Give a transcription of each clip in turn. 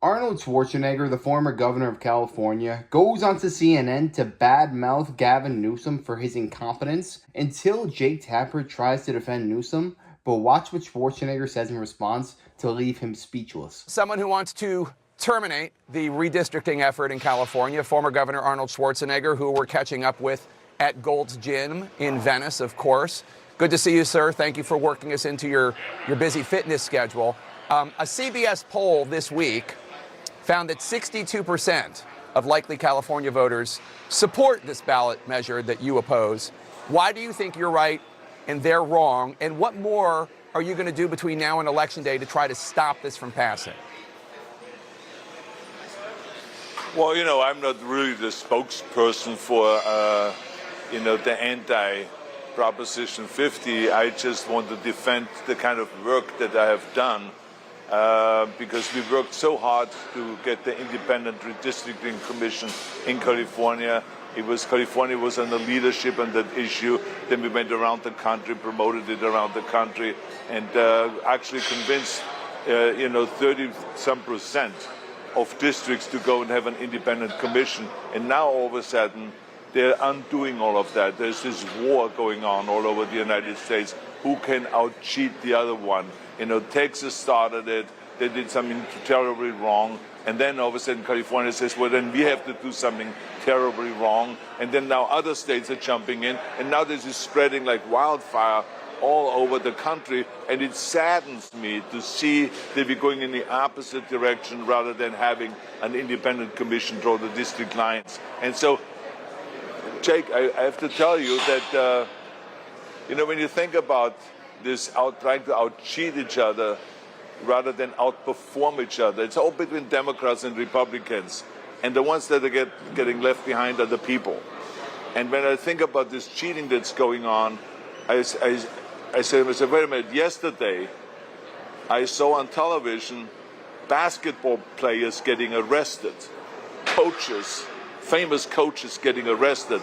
Arnold Schwarzenegger, the former governor of California, goes onto CNN to badmouth Gavin Newsom for his incompetence until Jake Tapper tries to defend Newsom. But watch what Schwarzenegger says in response to leave him speechless. Someone who wants to terminate the redistricting effort in California, former Governor Arnold Schwarzenegger, who we're catching up with at Gold's Gym in Venice, of course. Good to see you, sir. Thank you for working us into your busy fitness schedule. A CBS poll this week found that 62% of likely California voters support this ballot measure that you oppose. Why do you think you're right and they're wrong? And what more are you going to do between now and Election Day to try to stop this from passing? Well, I'm not really the spokesperson for, the anti-Proposition 50. I just want to defend the kind of work that I have done. Because we worked so hard to get the independent redistricting commission in California. California was under leadership on that issue. Then we went around the country, promoted it around the country, and actually convinced 30-some% of districts to go and have an independent commission. And now all of a sudden they're undoing all of that. There's this war going on all over the United States. Who can out-cheat the other one? Texas started it. They did something terribly wrong. And then all of a sudden California says, well, then we have to do something terribly wrong. And then now other states are jumping in. And now this is spreading like wildfire all over the country. And it saddens me to see that we're going in the opposite direction rather than having an independent commission draw the district lines. And so, Jake, I have to tell you that, when you think about this trying to out-cheat each other rather than outperform each other, it's all between Democrats and Republicans. And the ones that are getting left behind are the people. And when I think about this cheating that's going on, I say to myself, wait a minute, yesterday I saw on television basketball players getting arrested, coaches, famous coaches getting arrested,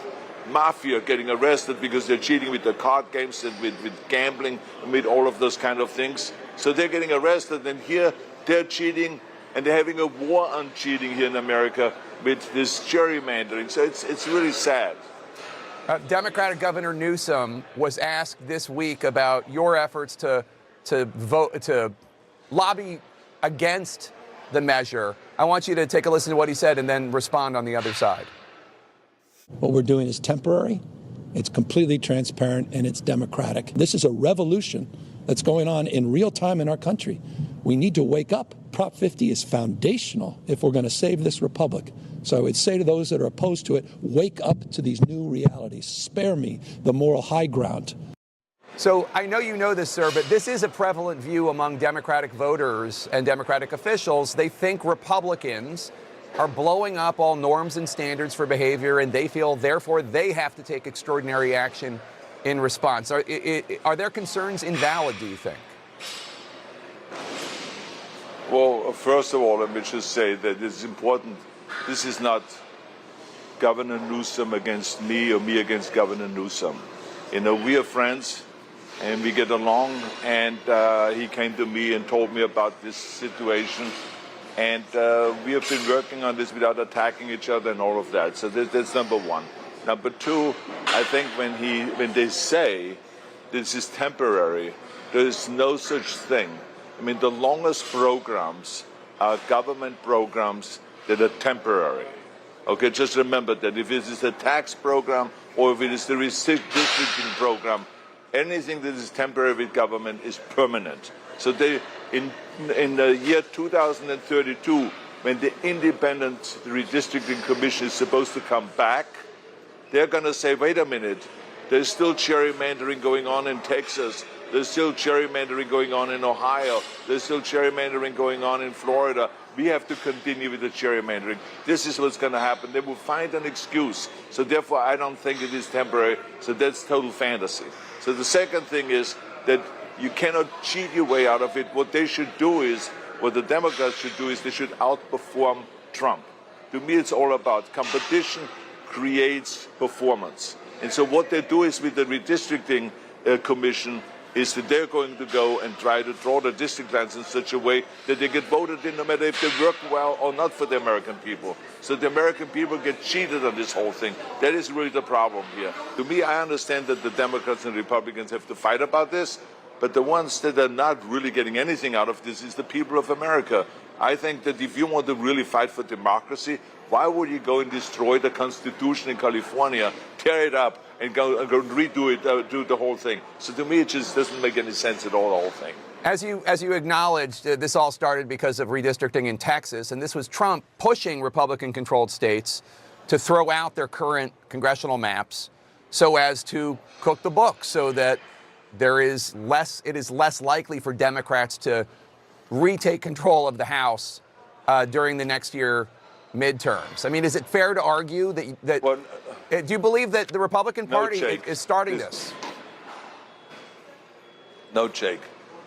mafia getting arrested because they're cheating with the card games and with gambling and with all of those kind of things. So they're getting arrested, and here they're cheating, and they're having a war on cheating here in America with this gerrymandering. So it's really sad. Democratic Governor Newsom was asked this week about your efforts to lobby against the measure. I want you to take a listen to what he said and then respond on the other side. What we're doing is temporary, it's completely transparent, and it's democratic. This is a revolution that's going on in real time in our country. We need to wake up. Prop 50 is foundational if we're going to save this republic. So I would say to those that are opposed to it, wake up to these new realities. Spare me the moral high ground. So I know you know this, sir, but this is a prevalent view among Democratic voters and Democratic officials. They think Republicans are blowing up all norms and standards for behavior, and they feel, therefore, they have to take extraordinary action in response. Are their concerns invalid, do you think? Well, first of all, let me just say that it's important. This is not Governor Newsom against me or me against Governor Newsom. We are friends and we get along, and he came to me and told me about this situation. And we have been working on this without attacking each other and all of that. So that's number one. Number two, I think when they say this is temporary, there is no such thing. I mean, the longest programs are government programs that are temporary. Okay, just remember that if it is a tax program or if it is the redistricting program, anything that is temporary with government is permanent. So in the year 2032, when the independent redistricting commission is supposed to come back, they're going to say, wait a minute, there's still gerrymandering going on in Texas. There's still gerrymandering going on in Ohio. There's still gerrymandering going on in Florida. We have to continue with the gerrymandering. This is what's going to happen. They will find an excuse. So therefore, I don't think it is temporary. So that's total fantasy. So the second thing is that you cannot cheat your way out of it. What they should do is, what the Democrats should do is they should outperform Trump. To me, it's all about competition creates performance. And so what they do is with the redistricting commission, is that they're going to go and try to draw the district lines in such a way that they get voted in no matter if they work well or not for the American people. So the American people get cheated on this whole thing. That is really the problem here. To me, I understand that the Democrats and Republicans have to fight about this, but the ones that are not really getting anything out of this is the people of America. I think that if you want to really fight for democracy, why would you go and destroy the Constitution in California, tear it up, and go redo it, do the whole thing? So to me, it just doesn't make any sense at all, the whole thing. As you acknowledged, this all started because of redistricting in Texas, and this was Trump pushing Republican-controlled states to throw out their current congressional maps so as to cook the books, so that it is less likely for Democrats to retake control of the House during the next year midterms. I mean, is it fair to argue that Well, do you believe that the Republican Party is starting this? No, Jake.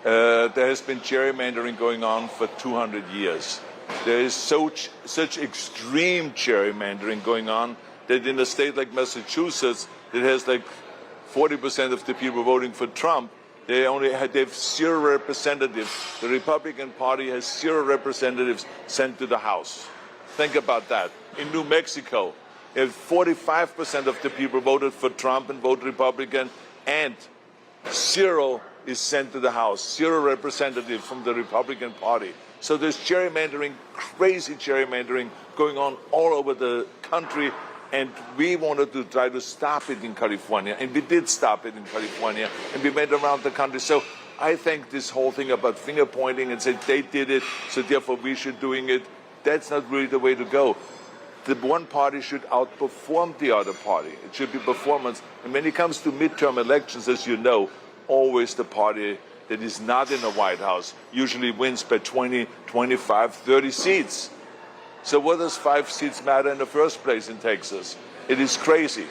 There has been gerrymandering going on for 200 years. There is such extreme gerrymandering going on that in a state like Massachusetts, that has like 40% of the people voting for Trump, they have 0 representatives. The Republican Party has 0 representatives sent to the House. Think about that. In New Mexico, if 45% of the people voted for Trump and voted Republican, and 0 is sent to the House, 0 representative from the Republican Party. So there's gerrymandering, crazy gerrymandering going on all over the country, and we wanted to try to stop it in California, and we did stop it in California, and we went around the country. So I think this whole thing about finger pointing and say they did it, so therefore we should doing it, that's not really the way to go. The one party should outperform the other party. It should be performance. And when it comes to midterm elections, as you know, always the party that is not in the White House usually wins by 20, 25, 30 seats. So what does 5 seats matter in the first place in Texas? It is crazy.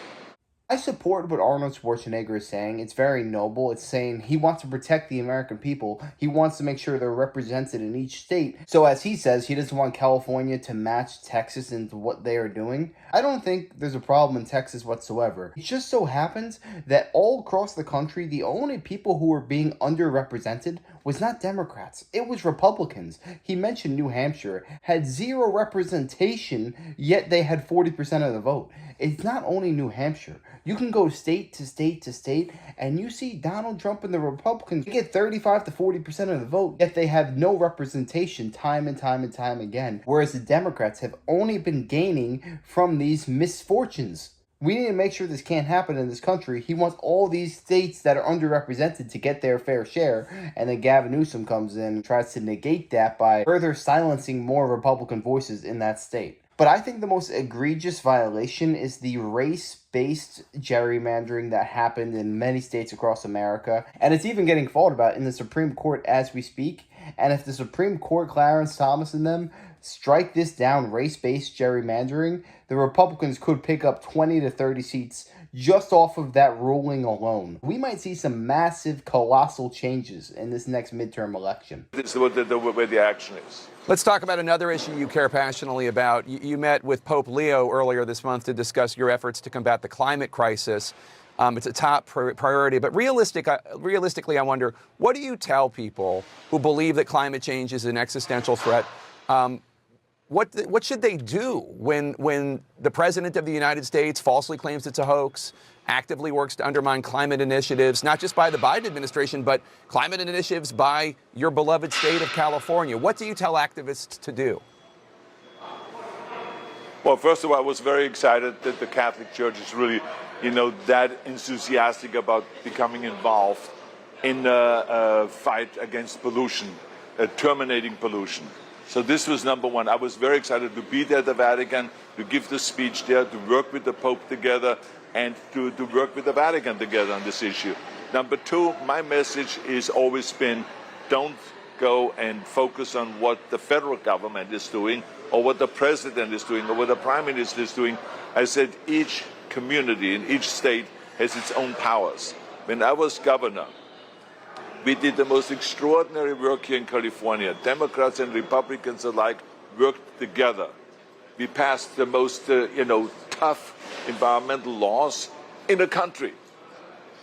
I support what Arnold Schwarzenegger is saying. It's very noble. It's saying he wants to protect the American people. He wants to make sure they're represented in each state. So as he says, he doesn't want California to match Texas into what they are doing. I don't think there's a problem in Texas whatsoever. It just so happens that all across the country, the only people who were being underrepresented was not Democrats. It was Republicans. He mentioned New Hampshire had 0 representation, yet they had 40% of the vote. It's not only New Hampshire. You can go state to state to state, and you see Donald Trump and the Republicans get 35 to 40% of the vote, yet they have no representation time and time and time again, whereas the Democrats have only been gaining from these misfortunes. We need to make sure this can't happen in this country. He wants all these states that are underrepresented to get their fair share, and then Gavin Newsom comes in and tries to negate that by further silencing more Republican voices in that state. But I think the most egregious violation is the race-based gerrymandering that happened in many states across America. And it's even getting fought about in the Supreme Court as we speak. And if the Supreme Court, Clarence Thomas and them, strike this down, race-based gerrymandering, the Republicans could pick up 20 to 30 seats just off of that ruling alone. We might see some massive, colossal changes in this next midterm election. This is where the action is. Let's talk about another issue you care passionately about. You met with Pope Leo earlier this month to discuss your efforts to combat the climate crisis. It's a top priority. But realistically, I wonder, what do you tell people who believe that climate change is an existential threat? What should they do when the President of the United States falsely claims it's a hoax, actively works to undermine climate initiatives, not just by the Biden administration, but climate initiatives by your beloved state of California? What do you tell activists to do? Well, first of all, I was very excited that the Catholic Church is really, that enthusiastic about becoming involved in the fight against pollution, terminating pollution. So this was number one. I was very excited to be there at the Vatican, to give the speech there, to work with the Pope together, and to work with the Vatican together on this issue. Number two, my message has always been, don't go and focus on what the federal government is doing, or what the president is doing, or what the prime minister is doing. I said each community in each state has its own powers. When I was governor, we did the most extraordinary work here in California. Democrats and Republicans alike worked together. We passed the most, tough environmental laws in the country.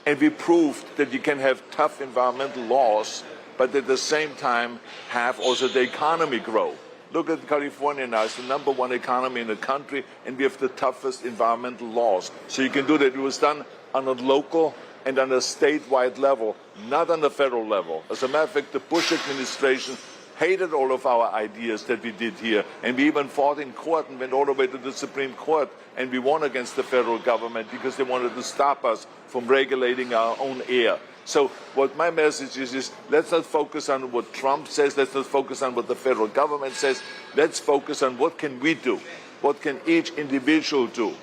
And we proved that you can have tough environmental laws, but at the same time have also the economy grow. Look at California now. It's the #1 economy in the country, and we have the toughest environmental laws. So you can do that. It was done on a local and on a statewide level, not on the federal level. As a matter of fact, the Bush administration hated all of our ideas that we did here, and we even fought in court and went all the way to the Supreme Court, and we won against the federal government because they wanted to stop us from regulating our own air. So what my message is let's not focus on what Trump says, let's not focus on what the federal government says, let's focus on what can we do, what can each individual do.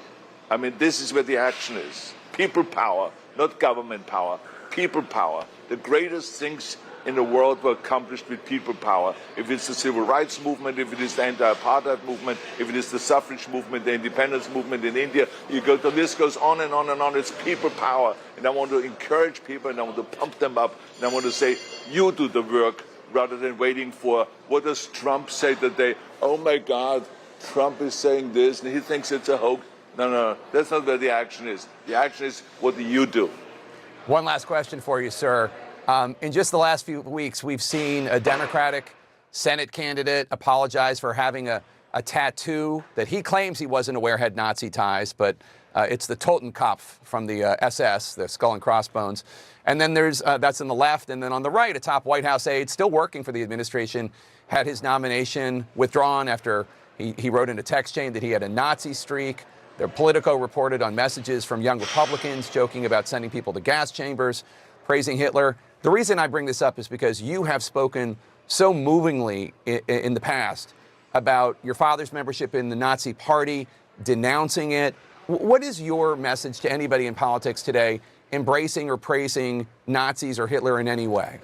I mean, this is where the action is. People power, not government power, people power. The greatest things in the world were accomplished with people power. If it's the civil rights movement, if it is the anti-apartheid movement, if it is the suffrage movement, the independence movement in India, the list goes on and on and on. It's people power. And I want to encourage people, and I want to pump them up, and I want to say, you do the work rather than waiting for, what does Trump say today? Oh my God, Trump is saying this, and he thinks it's a hoax. No, that's not where the action is. The action is, what do you do? One last question for you, sir. In just the last few weeks, we've seen a Democratic Senate candidate apologize for having a tattoo that he claims he wasn't aware had Nazi ties, but it's the Totenkopf from the SS, the skull and crossbones. And then there's, that's on the left, and then on the right, a top White House aide still working for the administration had his nomination withdrawn after he wrote in a text chain that he had a Nazi streak. The Politico reported on messages from young Republicans joking about sending people to gas chambers, praising Hitler. The reason I bring this up is because you have spoken so movingly in the past about your father's membership in the Nazi Party, denouncing it. What is your message to anybody in politics today embracing or praising Nazis or Hitler in any way?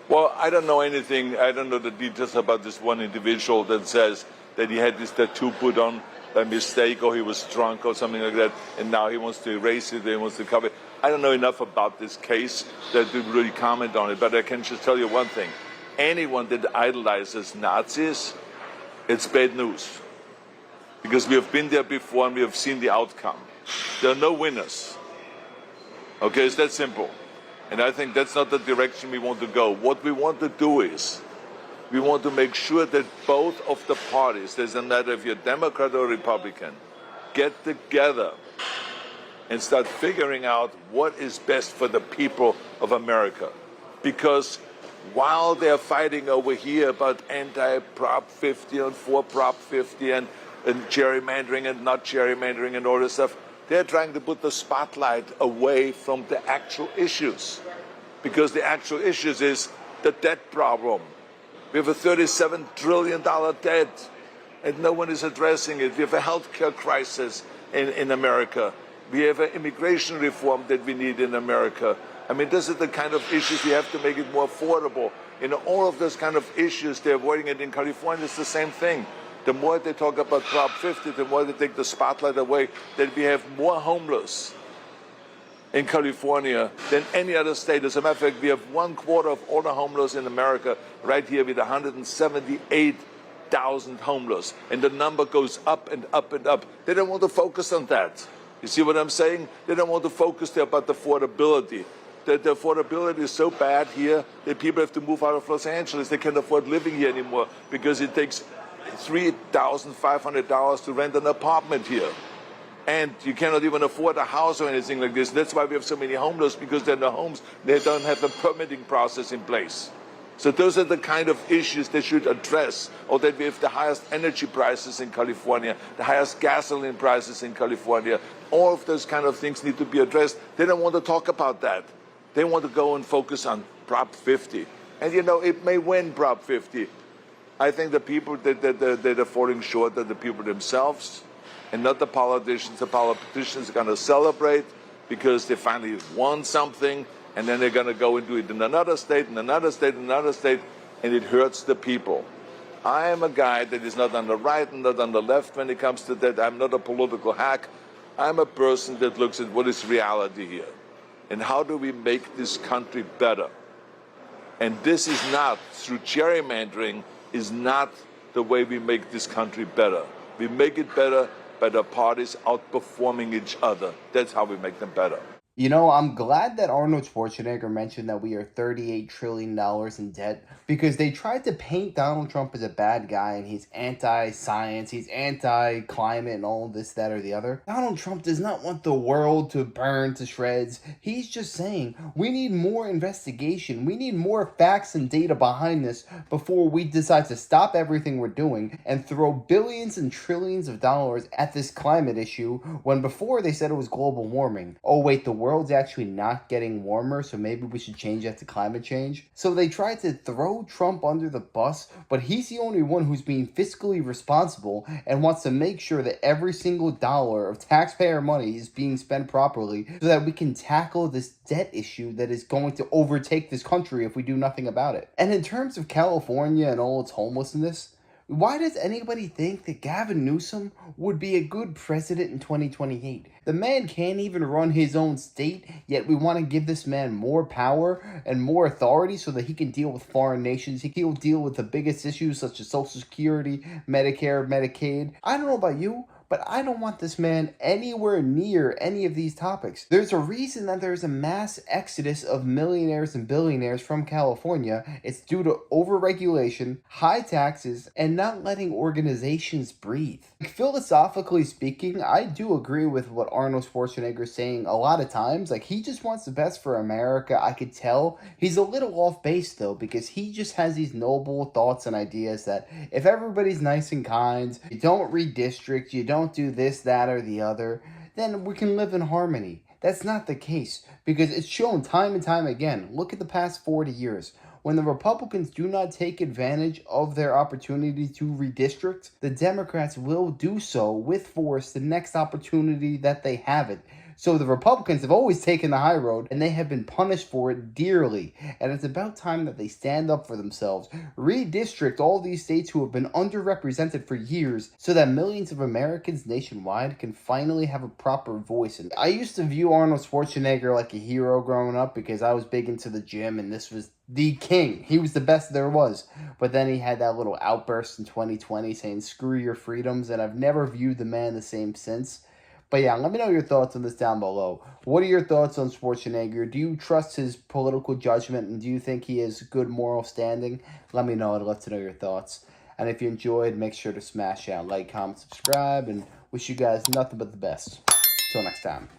Well, I don't know anything. I don't know the details about this one individual that says that he had this tattoo put on by mistake, or he was drunk or something like that, and now he wants to erase it, he wants to cover it. I don't know enough about this case that to really comment on it, but I can just tell you one thing. Anyone that idolizes Nazis, it's bad news. Because we have been there before and we have seen the outcome. There are no winners. Okay, it's that simple. And I think that's not the direction we want to go. What we want to do is, we want to make sure that both of the parties, doesn't matter if you're Democrat or Republican, get together and start figuring out what is best for the people of America. Because while they're fighting over here about anti-Prop 50 and for Prop 50 and gerrymandering and not gerrymandering and all this stuff, they're trying to put the spotlight away from the actual issues. Because the actual issues is the debt problem. We have a $37 trillion debt, and no one is addressing it. We have a healthcare crisis in America. We have an immigration reform that we need in America. I mean, this is the kind of issues we have to make it more affordable. You know, all of those kind of issues, they're avoiding it in California. It's the same thing. The more they talk about Prop 50, the more they take the spotlight away, that we have more homeless in California than any other state. As a matter of fact, we have 1/4 of all the homeless in America right here with 178,000 homeless. And the number goes up and up and up. They don't want to focus on that. You see what I'm saying? They don't want to focus there about the affordability. The affordability is so bad here that people have to move out of Los Angeles. They can't afford living here anymore because it takes $3,500 to rent an apartment here. And you cannot even afford a house or anything like this. That's why we have so many homeless, because they're in the homes, they don't have a permitting process in place. So those are the kind of issues they should address, or that we have the highest energy prices in California, the highest gasoline prices in California. All of those kind of things need to be addressed. They don't want to talk about that. They want to go and focus on Prop 50. And you know, it may win Prop 50. I think the people that are falling short are the people themselves, and not the politicians. The politicians are going to celebrate because they finally won something, and then they're going to go and do it in another state, and another state, and another state, and it hurts the people. I am a guy that is not on the right and not on the left when it comes to that. I'm not a political hack. I'm a person that looks at what is reality here, and how do we make this country better. And this is not, through gerrymandering, is not the way we make this country better. We make it better by the parties outperforming each other. That's how we make them better. You know, I'm glad that Arnold Schwarzenegger mentioned that we are $38 trillion in debt, because they tried to paint Donald Trump as a bad guy and he's anti-science, he's anti-climate and all this, that, or the other. Donald Trump does not want the world to burn to shreds. He's just saying we need more investigation. We need more facts and data behind this before we decide to stop everything we're doing and throw billions and trillions of dollars at this climate issue, when before they said it was global warming. Oh wait, the world's actually not getting warmer, so maybe we should change that to climate change. So they tried to throw Trump under the bus, but he's the only one who's being fiscally responsible and wants to make sure that every single dollar of taxpayer money is being spent properly so that we can tackle this debt issue that is going to overtake this country if we do nothing about it. And in terms of California and all its homelessness, why does anybody think that Gavin Newsom would be a good president in 2028? The man can't even run his own state, yet we want to give this man more power and more authority so that he can deal with foreign nations. He'll deal with the biggest issues such as Social Security, Medicare, Medicaid. I don't know about you, but I don't want this man anywhere near any of these topics. There's a reason that there's a mass exodus of millionaires and billionaires from California. It's due to overregulation, high taxes, and not letting organizations breathe. Philosophically speaking, I do agree with what Arnold Schwarzenegger is saying a lot of times. Like, he just wants the best for America. I could tell he's a little off base though, because he just has these noble thoughts and ideas that if everybody's nice and kind, you don't redistrict, you don't do this, that, or the other, then we can live in harmony. That's not the case, because it's shown time and time again. Look at the past 40 years. When the Republicans do not take advantage of their opportunity to redistrict, the Democrats will do so with force the next opportunity that they have it. So the Republicans have always taken the high road, and they have been punished for it dearly. And it's about time that they stand up for themselves, redistrict all these states who have been underrepresented for years, so that millions of Americans nationwide can finally have a proper voice. And I used to view Arnold Schwarzenegger like a hero growing up because I was big into the gym, and this was the king. He was the best there was. But then he had that little outburst in 2020 saying, "Screw your freedoms," and I've never viewed the man the same since. But yeah, let me know your thoughts on this down below. What are your thoughts on Schwarzenegger? Do you trust his political judgment, and do you think he has good moral standing? Let me know. I'd love to know your thoughts. And if you enjoyed, make sure to smash that like, comment, subscribe, and wish you guys nothing but the best. Till next time.